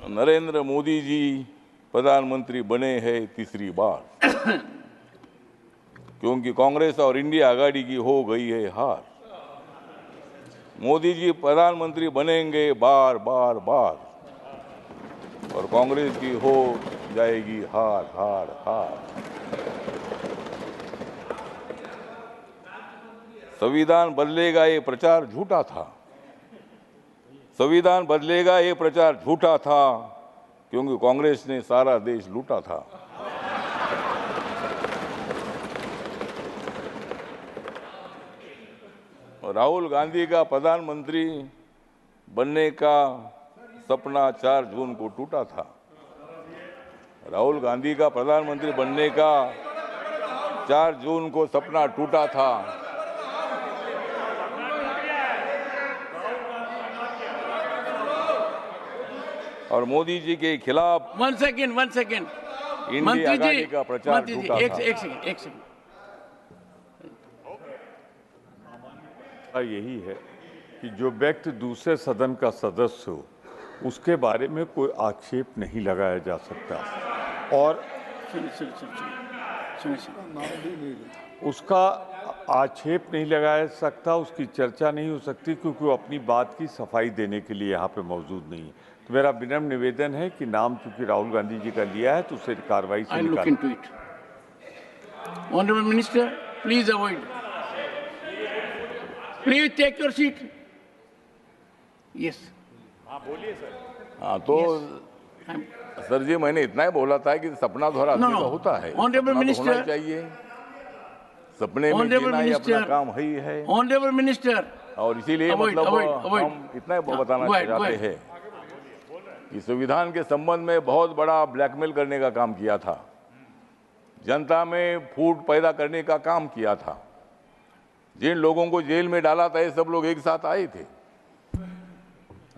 नरेंद्र मोदी जी प्रधानमंत्री बने हैं तीसरी बार, क्योंकि कांग्रेस और इंडिया आघाड़ी की हो गई है हार। मोदी जी प्रधानमंत्री बनेंगे बार बार बार, और कांग्रेस की हो जाएगी हार हार हार। संविधान बदलेगा ये प्रचार झूठा था। संविधान बदलेगा ये प्रचार झूठा था, क्योंकि कांग्रेस ने सारा देश लूटा था। राहुल गांधी का प्रधानमंत्री बनने का सपना 4 जून को टूटा था। राहुल गांधी का प्रधानमंत्री बनने का 4 जून को सपना टूटा था। और मोदी जी के खिलाफ वन सेकेंड इंडिया आघाड़ी का प्रचार झूठा था। एक सेकेंड। यही है कि जो व्यक्ति दूसरे सदन का सदस्य हो उसके बारे में कोई आक्षेप नहीं लगाया जा सकता, और उसका आक्षेप नहीं लगाया सकता, उसकी चर्चा नहीं हो सकती, क्योंकि वो अपनी बात की सफाई देने के लिए यहाँ पे मौजूद नहीं है। तो मेरा विनम्र निवेदन है कि नाम चूंकि राहुल गांधी जी का लिया है तो उसे कार्रवाई से निकालें। Honourable minister, please avoid, please take your seat. Yes, हाँ बोलिए सर। हाँ तो सर जी, मैंने इतना ही बोला था कि सपना थोड़ा आदमी का होता है। ऑनरेबल मिनिस्टर चाहिए, सपने में जीना ही अपना काम ही है। ऑनरेबल मिनिस्टर, और इसीलिए मतलब हम इतना ही बताना चाहते हैं कि संविधान के संबंध में बहुत बड़ा ब्लैकमेल करने का काम किया था, जनता में फूट पैदा करने का काम किया था। जिन लोगों को जेल में डाला था ये सब लोग एक साथ आए थे।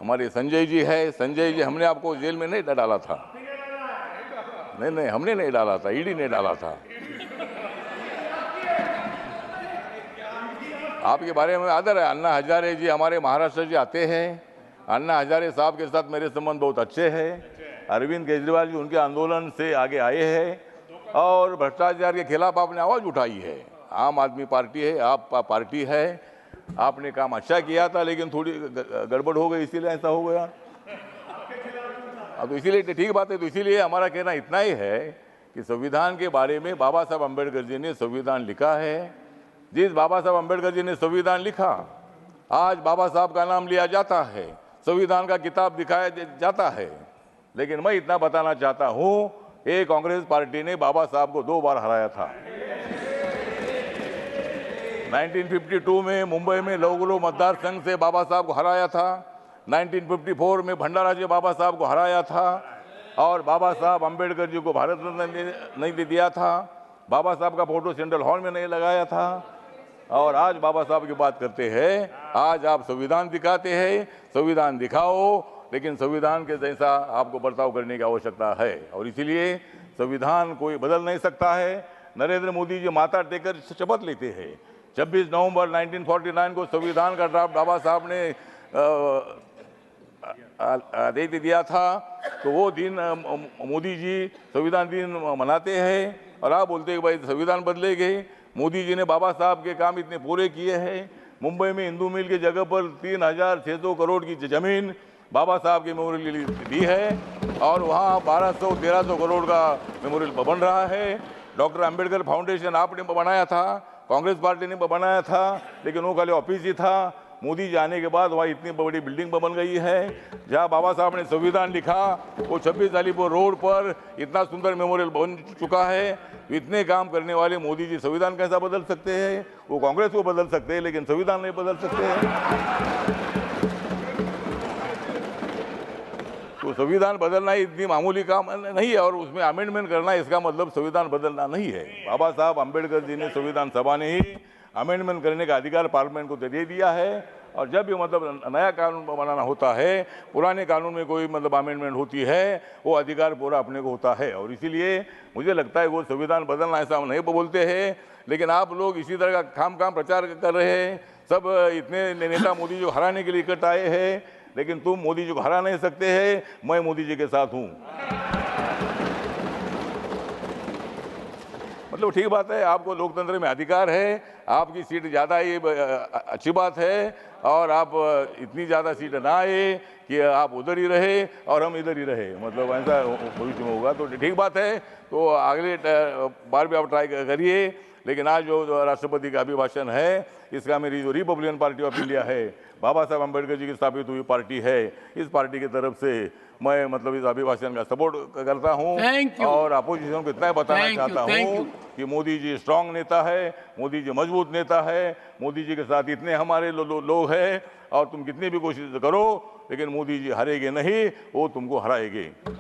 हमारे संजय जी है, संजय जी, हमने आपको जेल में नहीं डाला था। नहीं, हमने नहीं डाला था, ईडी ने डाला था। आपके बारे में आदर है। अन्ना हजारे जी हमारे महाराष्ट्र से आते हैं। अन्ना हजारे साहब के साथ मेरे संबंध बहुत अच्छे हैं। अरविंद केजरीवाल जी उनके आंदोलन से आगे आए हैं और भ्रष्टाचार के खिलाफ आपने आवाज उठाई है। आम आदमी पार्टी है, आप पार्टी है, आपने काम अच्छा किया था, लेकिन थोड़ी गड़बड़ हो गई, इसीलिए ऐसा हो गया। अब तो इसीलिए ठीक बात है। तो इसीलिए हमारा कहना इतना ही है कि संविधान के बारे में बाबा साहब अम्बेडकर जी ने संविधान लिखा है। जिस बाबा साहब अम्बेडकर जी ने संविधान लिखा, आज बाबा साहब का नाम लिया जाता है, संविधान का किताब दिखाया जाता है। लेकिन मैं इतना बताना चाहता हूं, ये कांग्रेस पार्टी ने बाबा साहब को 2 बार हराया था। 1952 में मुंबई में लौगलो मतदार संघ से बाबा साहब को हराया था। 1954 में भंडारा जी बाबा साहब को हराया था, और बाबा साहब अम्बेडकर जी को भारत रत्न नहीं दिया था। बाबा साहब का फोटो सेंट्रल हॉल में नहीं लगाया था। और आज बाबा साहब की बात करते हैं। आज आप संविधान दिखाते हैं, संविधान दिखाओ, लेकिन संविधान के जैसा आपको बर्ताव करने की आवश्यकता है। और इसीलिए संविधान कोई बदल नहीं सकता है। नरेंद्र मोदी जी माथा टेकर शपथ लेते हैं। 26 नवंबर 1949 को संविधान का ड्राफ्ट बाबा साहब ने दे दिया था, तो वो दिन मोदी जी संविधान दिन मनाते हैं। और आप बोलते हैं कि भाई संविधान बदलेंगे। मोदी जी ने बाबा साहब के काम इतने पूरे किए हैं। मुंबई में हिंदू मिल की जगह पर 3600 करोड़ की जमीन बाबा साहब के मेमोरियल के लिए दी है, और वहाँ 1200-1300 करोड़ का मेमोरियल बन रहा है। डॉक्टर अंबेडकर फाउंडेशन आपने बनाया था, कांग्रेस पार्टी ने बनाया था, लेकिन वो खाली ऑफिस ही था। मोदी जी आने के बाद वहाँ इतनी बड़ी बिल्डिंग बन गई है। जहाँ बाबा साहब ने संविधान लिखा, वो 26 अलीपुर रोड पर इतना सुंदर मेमोरियल बन चुका है। इतने काम करने वाले मोदी जी संविधान कैसा बदल सकते हैं? वो कांग्रेस को बदल सकते हैं, लेकिन संविधान नहीं बदल सकते हैं। तो संविधान बदलना इतनी मामूली काम नहीं है, और उसमें अमेंडमेंट करना इसका मतलब संविधान बदलना नहीं है। बाबा साहब अम्बेडकर जी ने संविधान सभा ने ही अमेंडमेंट करने का अधिकार पार्लियामेंट को दे दिया है। और जब भी मतलब नया कानून बनाना होता है, पुराने कानून में कोई मतलब अमेंडमेंट होती है, वो अधिकार पूरा अपने को होता है। और इसीलिए मुझे लगता है वो संविधान बदलना ऐसा हम नहीं बोलते हैं, लेकिन आप लोग इसी तरह का खाम प्रचार कर रहे हैं। सब इतने नेता मोदी जो हराने के लिए इकट्ठा आए हैं, लेकिन तुम मोदी जी को हरा नहीं सकते हैं। मैं मोदी जी के साथ हूँ। मतलब ठीक बात है, आपको लोकतंत्र में अधिकार है, आपकी सीट ज़्यादा ये अच्छी बात है, और आप इतनी ज़्यादा सीट ना आए कि आप उधर ही रहे और हम इधर ही रहे, मतलब ऐसा भविष्य में होगा। तो ठीक बात है, तो अगले बार भी आप ट्राई करिए। लेकिन आज जो राष्ट्रपति का अभिभाषण है, इसका मेरी जो रिपब्लिकन पार्टी ऑफ इंडिया है, बाबा साहब अम्बेडकर जी की स्थापित हुई पार्टी है, इस पार्टी की तरफ से मैं मतलब इस अभिभाषण का सपोर्ट करता हूं। और अपोजिशन को इतना ही बताना चाहता हूं कि मोदी जी स्ट्रांग नेता है, मोदी जी मजबूत नेता है, मोदी जी के साथ इतने हमारे लोग हैं, और तुम कितनी भी कोशिश करो लेकिन मोदी जी हारेंगे नहीं, वो तुमको हराएंगे।